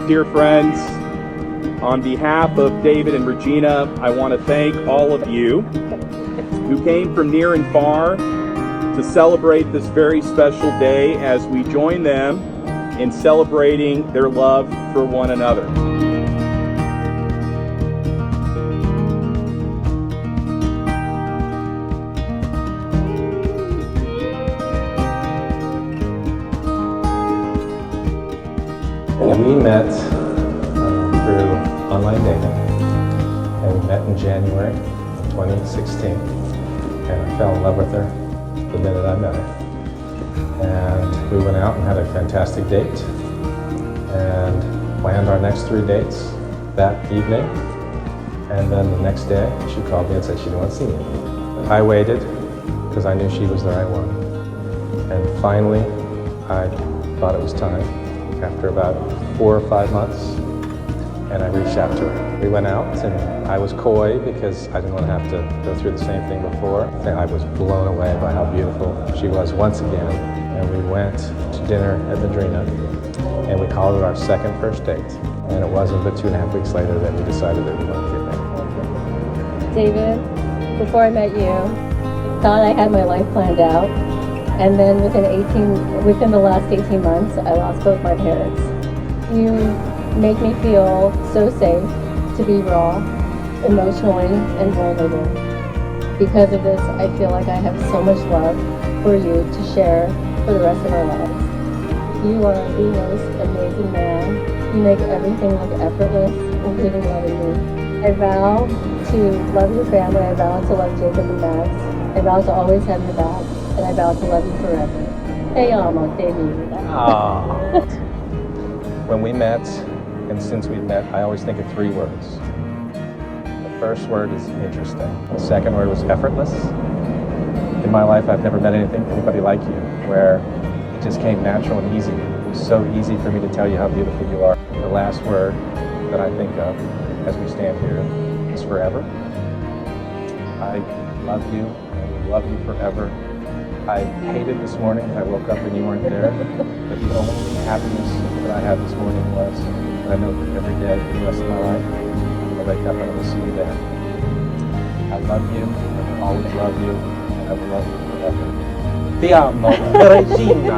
dear friends, on behalf of David and Regina, I want to thank all of you who came from near and far to celebrate this very special day as we join them in celebrating their love for one another. And we met through online dating, and we met in January 2016, and I fell in love with her the minute I met her. And we went out and had a fantastic date, and planned our next 3 dates that evening, and then the next day she called me and said she didn't want to see me. I waited, because I knew she was the right one, and finally I thought it was time. After about 4 or 5 months, and I reached out to her. We went out, and I was coy because I didn't want to have to go through the same thing before. I was blown away by how beautiful she was once again, and we went to dinner at Regina, and we called it our second first date. And it wasn't but 2.5 weeks later that we decided that we wanted to get married. David, before I met you, I thought I had my life planned out. And then within the last 18 months, I lost both my parents. You make me feel so safe to be raw, emotionally, and vulnerable. Because of this, I feel like I have so much love for you to share for the rest of our lives. You are the most amazing man. You make everything look effortless, including loving me. I vow to love your family. I vow to love Jacob and Max. I vow to always have your back. And I vow to love you forever. Hey, When we met, and since we've met, I always think of 3 words. The first word is interesting. The second word was effortless. In my life, I've never met anybody like you, where it just came natural and easy. It was so easy for me to tell you how beautiful you are. The last word that I think of as we stand here is forever. I love you, and will love you forever. I hated this morning. I woke up and you weren't there. But the only happiness that I had this morning was that I know that every day for the rest of my life, I'm going to wake up and I'm going to see you there. I love you, I will always love you, and I will love you forever. Ti amo, Regina.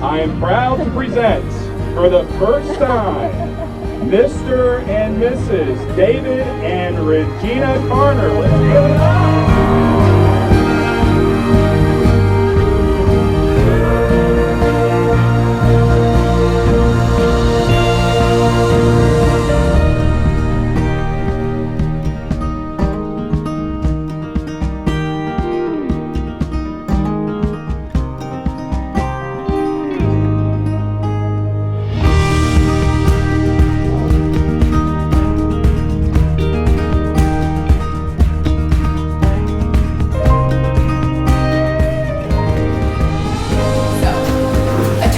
I am proud to present, for the first time, Mr. and Mrs. David and Regina Garner. Let's give it up.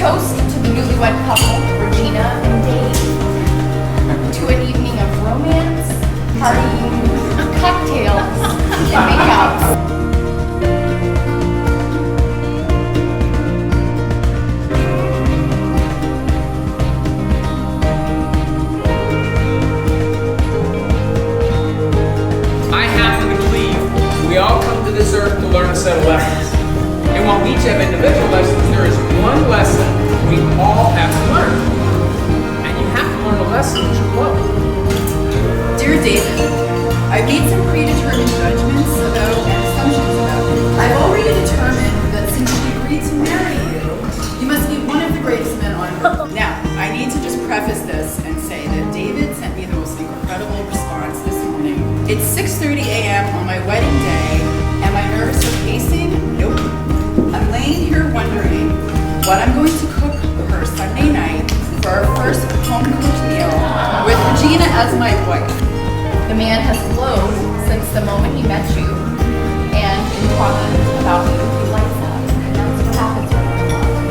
Toast to the newlywed couple, Regina and Dave, to an evening of romance, partying, cocktails, and makeouts. I happen to believe we all come to this earth to learn a set of lessons. And while we each have individual lessons, there is one lesson we all have to learn. And you have to learn a lesson that you love. Dear David, I've made some predetermined judgments about and assumptions about you. I've already determined that since he agreed to marry you, you must be one of the greatest men on earth. Now, I need to just preface this and say that David sent me the most incredible response this morning. It's 6:30 a.m. on my wedding day. Am I nervous or pacing? Nope. I'm laying here wondering what I'm going to cook for Sunday night for our first home-cooked meal with Regina as my wife. The man has glowed since the moment he met you, and in talking about you, he likes that, and that's what happens when we're in love.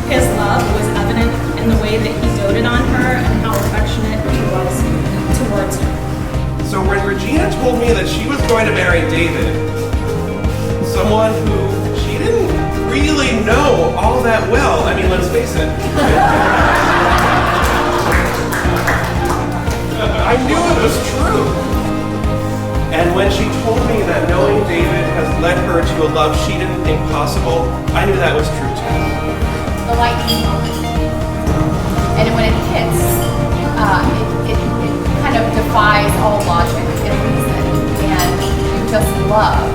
His love was evident in the way that he doted on her and how affectionate he was towards her. So when Regina told me that she was going to marry David, someone who she didn't really know all that well. I mean, let's face it. I knew it was true. And when she told me that knowing David has led her to a love she didn't think possible, I knew that was true too. The lightning moment. And when it hits, it kind of defies all logic and reason. And you just love